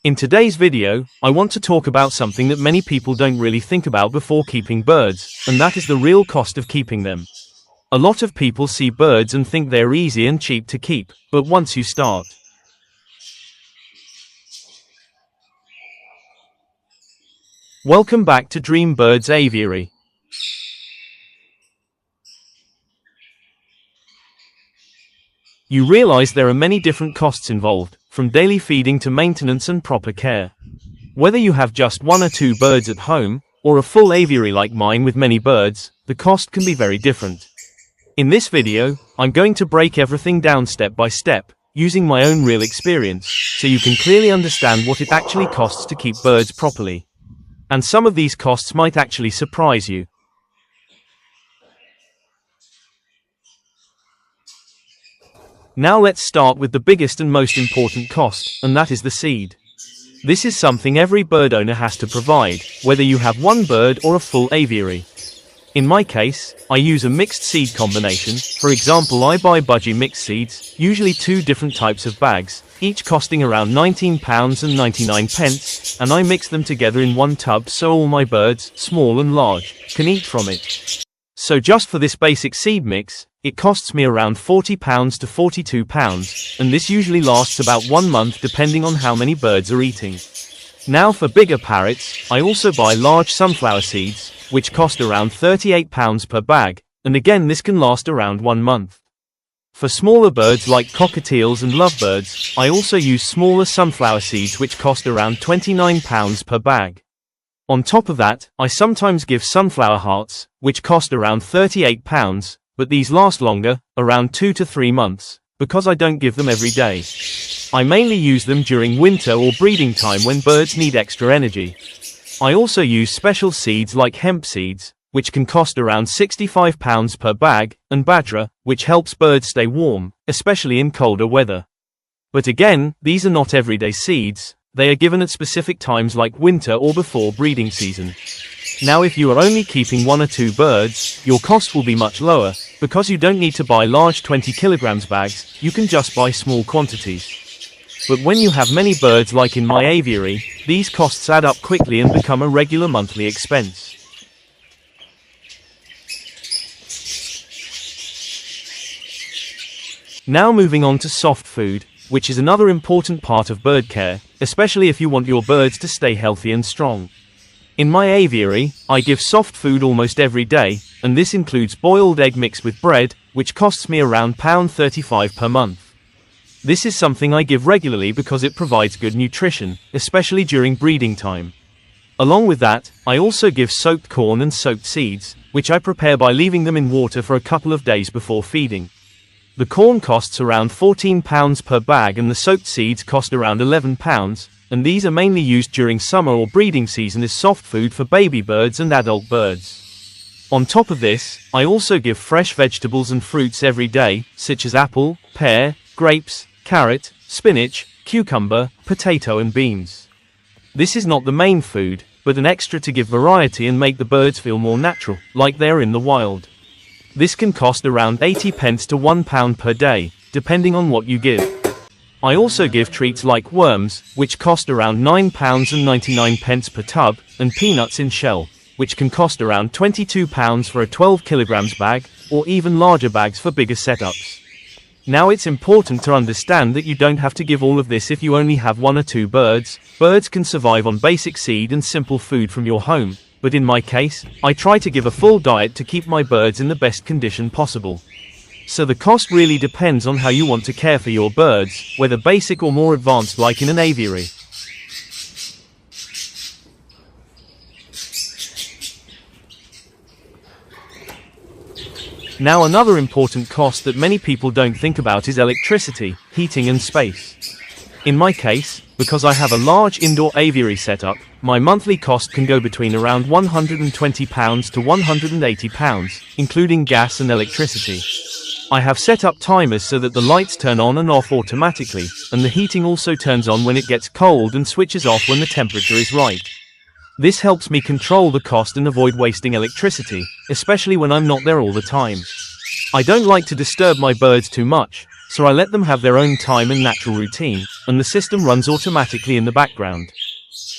In today's video, I want to talk about something that many people don't really think about before keeping birds, and that is the real cost of keeping them. A lot of people see birds and think they're easy and cheap to keep, but once you start, welcome back to Dream Birds Aviary. You realize there are many different costs involved, from daily feeding to maintenance and proper care. Whether you have just one or two birds at home, or a full aviary like mine with many birds, the cost can be very different. In this video, I'm going to break everything down step by step, using my own real experience, so you can clearly understand what it actually costs to keep birds properly. And some of these costs might actually surprise you. Now let's start with the biggest and most important cost, and that is the seed. This is something every bird owner has to provide, whether you have one bird or a full aviary. In my case, I use a mixed seed combination. For example, I buy budgie mixed seeds, usually two different types of bags, each costing around £19.99, and I mix them together in one tub so all my birds, small and large, can eat from it. So just for this basic seed mix, it costs me around £40 to £42, and this usually lasts about 1 month depending on how many birds are eating. Now for bigger parrots, I also buy large sunflower seeds, which cost around £38 per bag, and again this can last around 1 month. For smaller birds like cockatiels and lovebirds, I also use smaller sunflower seeds which cost around £29 per bag. On top of that, I sometimes give sunflower hearts, which cost around £38, but these last longer, around 2 to 3 months, because I don't give them every day. I mainly use them during winter or breeding time when birds need extra energy. I also use special seeds like hemp seeds, which can cost around £65 per bag, and bajra, which helps birds stay warm, especially in colder weather. But again, these are not everyday seeds, they are given at specific times like winter or before breeding season. Now if you are only keeping 1 or 2 birds, your cost will be much lower, because you don't need to buy large 20 kilograms bags, you can just buy small quantities. But when you have many birds like in my aviary, these costs add up quickly and become a regular monthly expense. Now moving on to soft food, which is another important part of bird care, especially if you want your birds to stay healthy and strong. In my aviary, I give soft food almost every day, and this includes boiled egg mixed with bread, which costs me around £35 per month. This is something I give regularly because it provides good nutrition, especially during breeding time. Along with that, I also give soaked corn and soaked seeds, which I prepare by leaving them in water for a couple of days before feeding. The corn costs around £14 per bag and the soaked seeds cost around £11, and these are mainly used during summer or breeding season as soft food for baby birds and adult birds. On top of this, I also give fresh vegetables and fruits every day, such as apple, pear, grapes, carrot, spinach, cucumber, potato and beans. This is not the main food, but an extra to give variety and make the birds feel more natural, like they are in the wild. This can cost around 80p to £1 per day, depending on what you give. I also give treats like worms, which cost around £9.99 per tub, and peanuts in shell, which can cost around £22 for a 12 kilograms bag, or even larger bags for bigger setups. Now it's important to understand that you don't have to give all of this if you only have 1 or 2 birds. Birds can survive on basic seed and simple food from your home, but in my case, I try to give a full diet to keep my birds in the best condition possible. So the cost really depends on how you want to care for your birds, whether basic or more advanced like in an aviary. Now another important cost that many people don't think about is electricity, heating and space. In my case, because I have a large indoor aviary setup, my monthly cost can go between around £120 to £180, including gas and electricity. I have set up timers so that the lights turn on and off automatically, and the heating also turns on when it gets cold and switches off when the temperature is right. This helps me control the cost and avoid wasting electricity, especially when I'm not there all the time. I don't like to disturb my birds too much, so I let them have their own time and natural routine, and the system runs automatically in the background.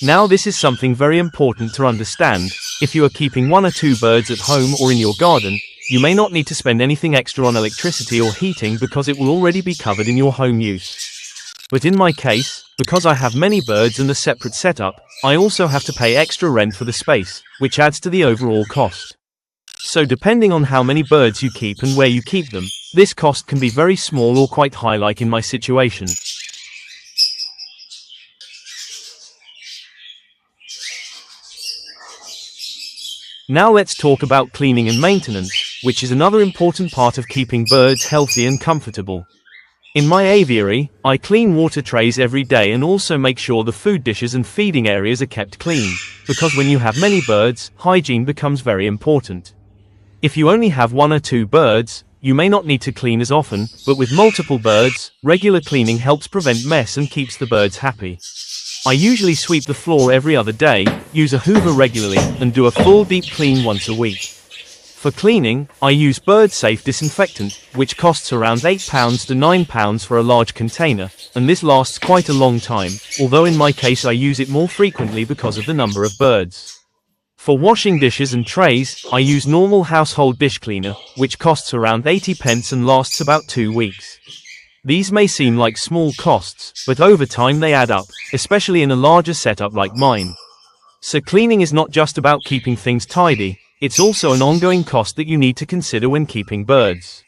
Now this is something very important to understand. If you are keeping 1 or 2 birds at home or in your garden, you may not need to spend anything extra on electricity or heating because it will already be covered in your home use. But in my case, because I have many birds and a separate setup, I also have to pay extra rent for the space, which adds to the overall cost. So depending on how many birds you keep and where you keep them, this cost can be very small or quite high, like in my situation. Now let's talk about cleaning and maintenance, which is another important part of keeping birds healthy and comfortable. In my aviary, I clean water trays every day and also make sure the food dishes and feeding areas are kept clean, because when you have many birds, hygiene becomes very important. If you only have 1 or 2 birds, you may not need to clean as often, but with multiple birds, regular cleaning helps prevent mess and keeps the birds happy. I usually sweep the floor every other day, use a hoover regularly, and do a full deep clean once a week. For cleaning, I use bird-safe disinfectant, which costs around £8 to £9 for a large container, and this lasts quite a long time, although in my case I use it more frequently because of the number of birds. For washing dishes and trays, I use normal household dish cleaner, which costs around 80p and lasts about 2 weeks. These may seem like small costs, but over time they add up, especially in a larger setup like mine. So cleaning is not just about keeping things tidy, it's also an ongoing cost that you need to consider when keeping birds.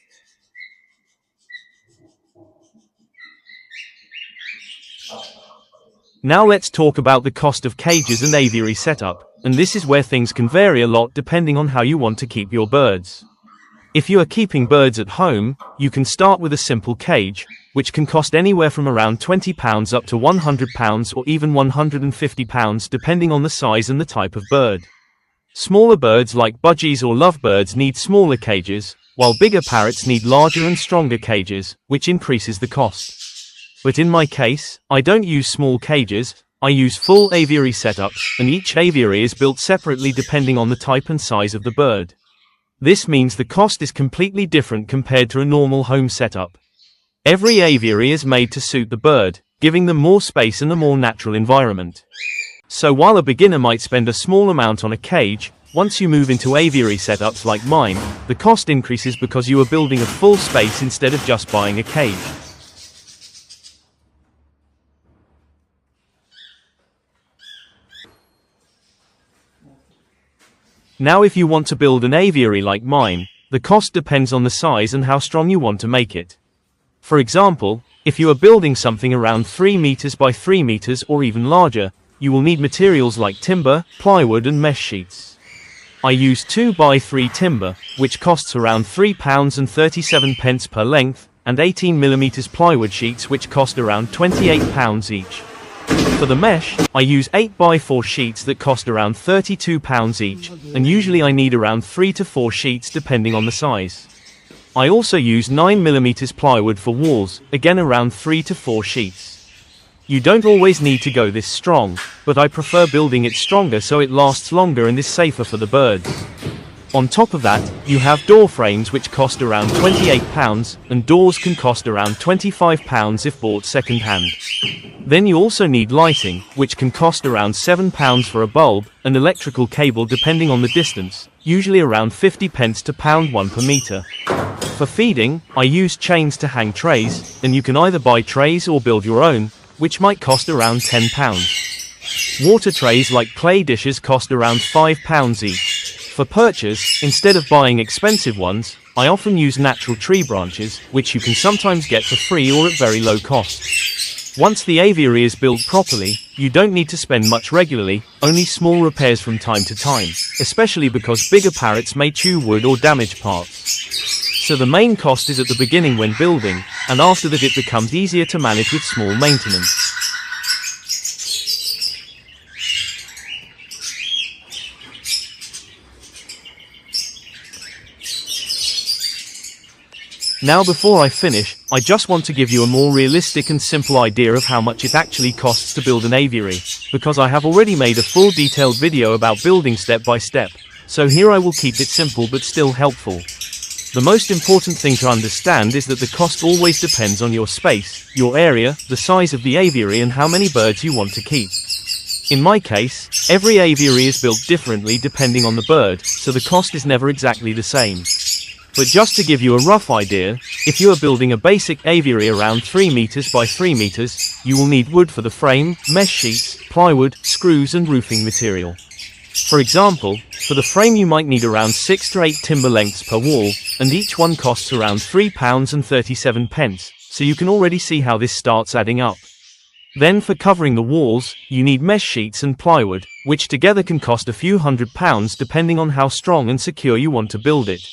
Now let's talk about the cost of cages and aviary setup, and this is where things can vary a lot depending on how you want to keep your birds. If you are keeping birds at home, you can start with a simple cage, which can cost anywhere from around £20 up to £100 or even £150 depending on the size and the type of bird. Smaller birds like budgies or lovebirds need smaller cages, while bigger parrots need larger and stronger cages, which increases the cost. But in my case, I don't use small cages, I use full aviary setups, and each aviary is built separately depending on the type and size of the bird. This means the cost is completely different compared to a normal home setup. Every aviary is made to suit the bird, giving them more space and a more natural environment. So while a beginner might spend a small amount on a cage, once you move into aviary setups like mine, the cost increases because you are building a full space instead of just buying a cage. Now if you want to build an aviary like mine, the cost depends on the size and how strong you want to make it. For example, if you are building something around 3 meters by 3 meters or even larger, you will need materials like timber, plywood and mesh sheets. I use 2 by 3 timber, which costs around £3.37 per length, and 18mm plywood sheets which cost around £28 each. For the mesh, I use 8 by 4 sheets that cost around £32 each, and usually I need around 3 to 4 sheets depending on the size. I also use 9mm plywood for walls, again around 3 to 4 sheets. You don't always need to go this strong, but I prefer building it stronger so it lasts longer and is safer for the birds. On top of that, you have door frames which cost around £28, and doors can cost around £25 if bought second-hand. Then you also need lighting, which can cost around £7 for a bulb, and electrical cable depending on the distance, usually around 50p to £1 per meter. For feeding, I use chains to hang trays, and you can either buy trays or build your own, which might cost around £10. Water trays like clay dishes cost around £5 each. For purchase, instead of buying expensive ones, I often use natural tree branches, which you can sometimes get for free or at very low cost. Once the aviary is built properly, you don't need to spend much regularly, only small repairs from time to time, especially because bigger parrots may chew wood or damage parts. So the main cost is at the beginning when building, and after that it becomes easier to manage with small maintenance. Now before I finish, I just want to give you a more realistic and simple idea of how much it actually costs to build an aviary, because I have already made a full detailed video about building step by step, so here I will keep it simple but still helpful. The most important thing to understand is that the cost always depends on your space, your area, the size of the aviary and how many birds you want to keep. In my case, every aviary is built differently depending on the bird, so the cost is never exactly the same. But just to give you a rough idea, if you are building a basic aviary around 3 meters by 3 meters, you will need wood for the frame, mesh sheets, plywood, screws and roofing material. For example, for the frame you might need around 6 to 8 timber lengths per wall, and each one costs around £3.37, so you can already see how this starts adding up. Then for covering the walls, you need mesh sheets and plywood, which together can cost a few £100 depending on how strong and secure you want to build it.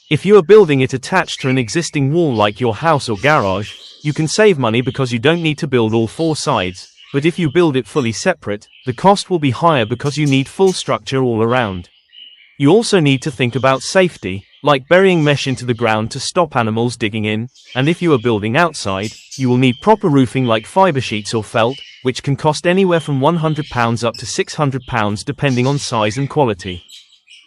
If you are building it attached to an existing wall like your house or garage, you can save money because you don't need to build all 4 sides. But if you build it fully separate, the cost will be higher because you need full structure all around. You also need to think about safety, like burying mesh into the ground to stop animals digging in, and if you are building outside, you will need proper roofing like fiber sheets or felt, which can cost anywhere from £100 up to £600 depending on size and quality.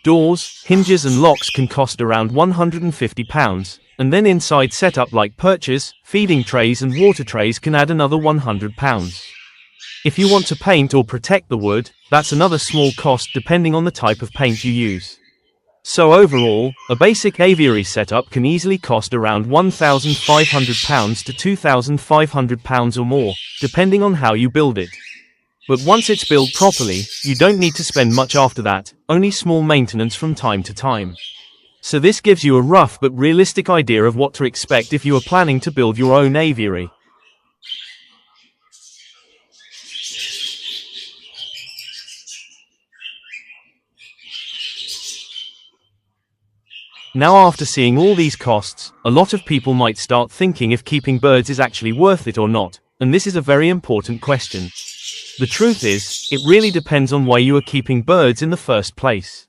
Doors, hinges and locks can cost around £150, and then inside setup like perches, feeding trays and water trays can add another £100. If you want to paint or protect the wood, that's another small cost depending on the type of paint you use. So overall, a basic aviary setup can easily cost around £1,500 to £2,500 or more, depending on how you build it. But once it's built properly, you don't need to spend much after that, only small maintenance from time to time. So this gives you a rough but realistic idea of what to expect if you are planning to build your own aviary. Now after seeing all these costs, a lot of people might start thinking if keeping birds is actually worth it or not, and this is a very important question. The truth is, it really depends on why you are keeping birds in the first place.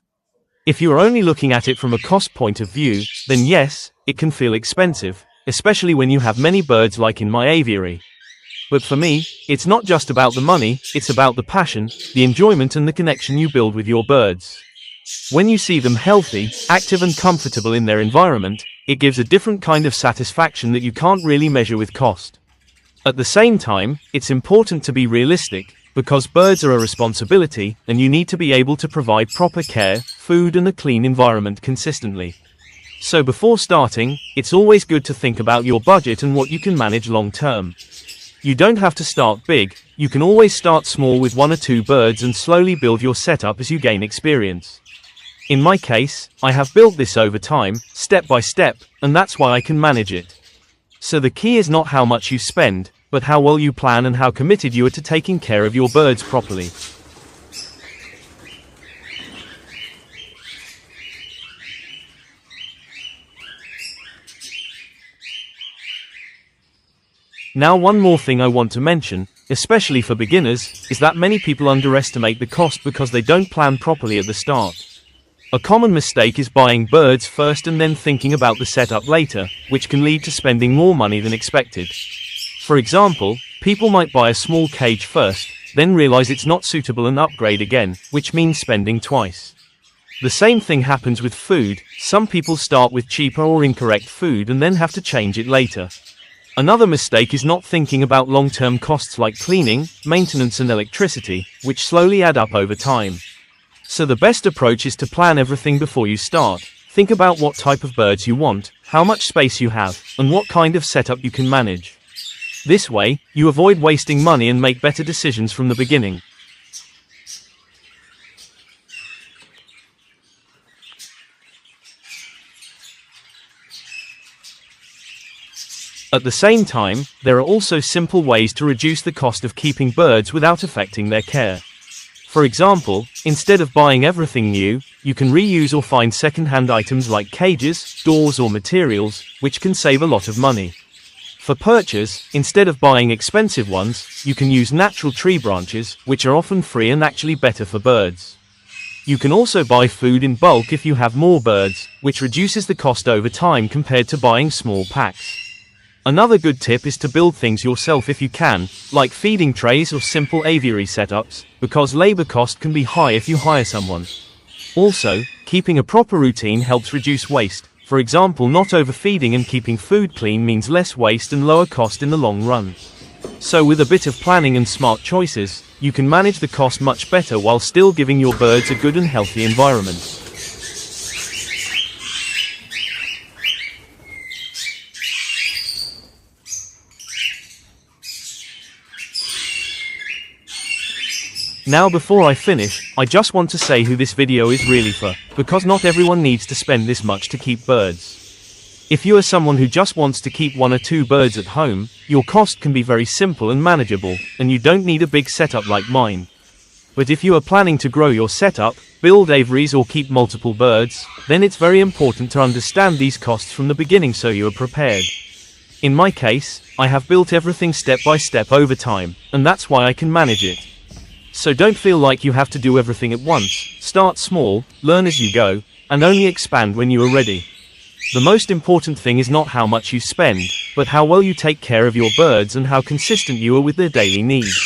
If you are only looking at it from a cost point of view, then yes, it can feel expensive, especially when you have many birds like in my aviary. But for me, it's not just about the money, it's about the passion, the enjoyment and the connection you build with your birds. When you see them healthy, active and comfortable in their environment, it gives a different kind of satisfaction that you can't really measure with cost. At the same time, it's important to be realistic, because birds are a responsibility, and you need to be able to provide proper care, food and a clean environment consistently. So before starting, it's always good to think about your budget and what you can manage long term. You don't have to start big, you can always start small with 1 or 2 birds and slowly build your setup as you gain experience. In my case, I have built this over time, step by step, and that's why I can manage it. So the key is not how much you spend, but how well you plan and how committed you are to taking care of your birds properly. Now one more thing I want to mention, especially for beginners, is that many people underestimate the cost because they don't plan properly at the start. A common mistake is buying birds first and then thinking about the setup later, which can lead to spending more money than expected. For example, people might buy a small cage first, then realize it's not suitable and upgrade again, which means spending twice. The same thing happens with food. Some people start with cheaper or incorrect food and then have to change it later. Another mistake is not thinking about long-term costs like cleaning, maintenance and electricity, which slowly add up over time. So the best approach is to plan everything before you start. Think about what type of birds you want, how much space you have, and what kind of setup you can manage. This way, you avoid wasting money and make better decisions from the beginning. At the same time, there are also simple ways to reduce the cost of keeping birds without affecting their care. For example, instead of buying everything new, you can reuse or find second-hand items like cages, doors or materials, which can save a lot of money. For perches, instead of buying expensive ones, you can use natural tree branches, which are often free and actually better for birds. You can also buy food in bulk if you have more birds, which reduces the cost over time compared to buying small packs. Another good tip is to build things yourself if you can, like feeding trays or simple aviary setups, because labor cost can be high if you hire someone. Also, keeping a proper routine helps reduce waste, For example, not overfeeding and keeping food clean means less waste and lower cost in the long run. So with a bit of planning and smart choices, you can manage the cost much better while still giving your birds a good and healthy environment. Now before I finish, I just want to say who this video is really for, because not everyone needs to spend this much to keep birds. If you are someone who just wants to keep 1 or 2 birds at home, your cost can be very simple and manageable, and you don't need a big setup like mine. But if you are planning to grow your setup, build aviaries or keep multiple birds, then it's very important to understand these costs from the beginning so you are prepared. In my case, I have built everything step by step over time, and that's why I can manage it. So don't feel like you have to do everything at once. Start small, learn as you go, and only expand when you are ready. The most important thing is not how much you spend, but how well you take care of your birds and how consistent you are with their daily needs.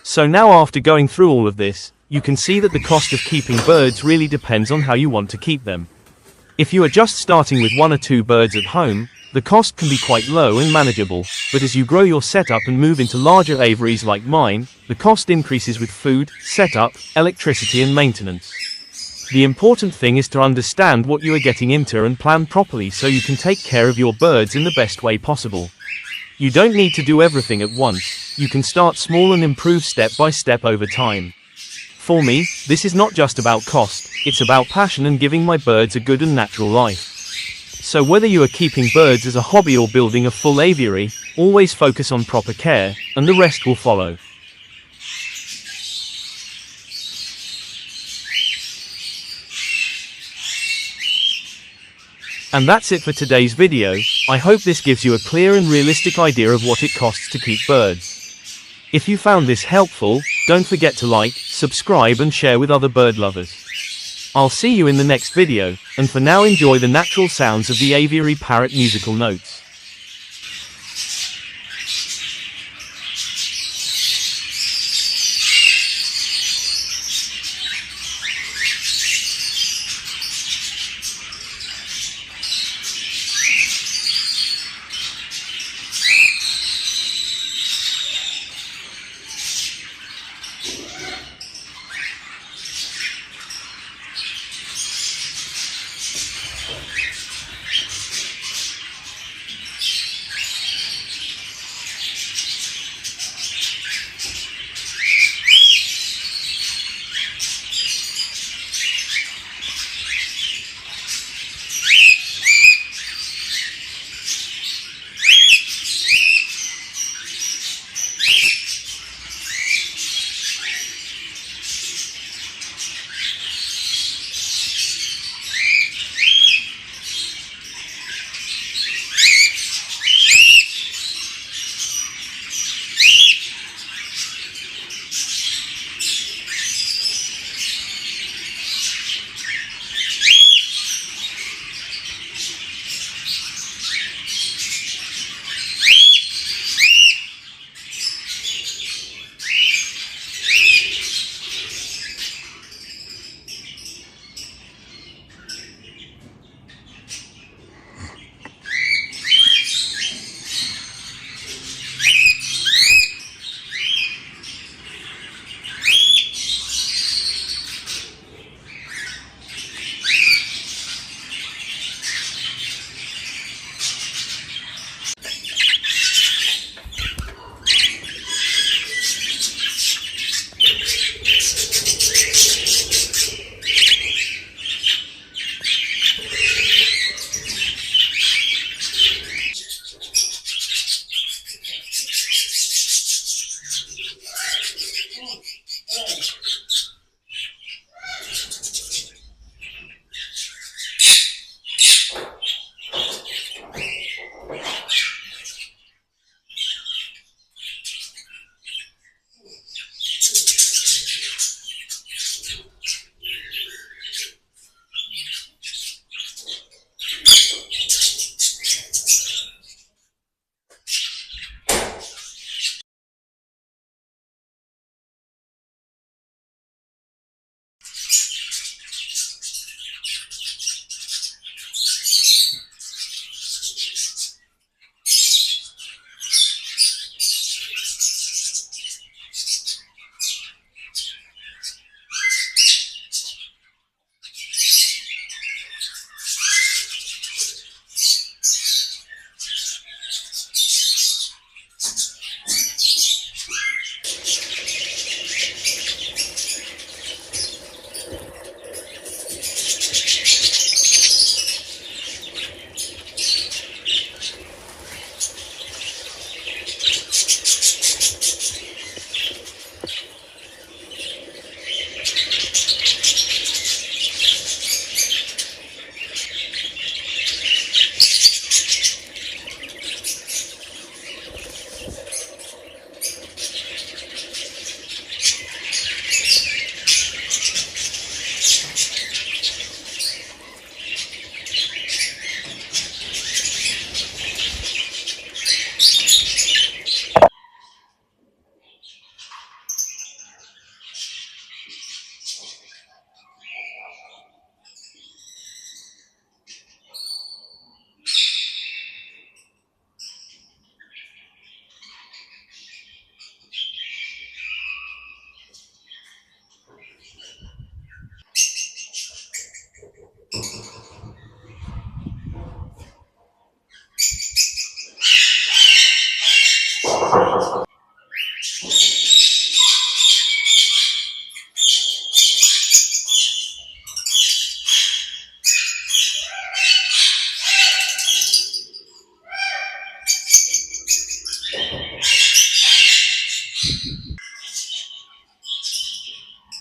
So now after going through all of this, you can see that the cost of keeping birds really depends on how you want to keep them. If you are just starting with 1 or 2 birds at home, the cost can be quite low and manageable, but as you grow your setup and move into larger aviaries like mine, the cost increases with food, setup, electricity and maintenance. The important thing is to understand what you are getting into and plan properly so you can take care of your birds in the best way possible. You don't need to do everything at once. You can start small and improve step by step over time. For me, this is not just about cost, it's about passion and giving my birds a good and natural life. So whether you are keeping birds as a hobby or building a full aviary, always focus on proper care, and the rest will follow. And that's it for today's video. I hope this gives you a clear and realistic idea of what it costs to keep birds. If you found this helpful, don't forget to like, subscribe and share with other bird lovers. I'll see you in the next video, and for now enjoy the natural sounds of the aviary parrot musical notes.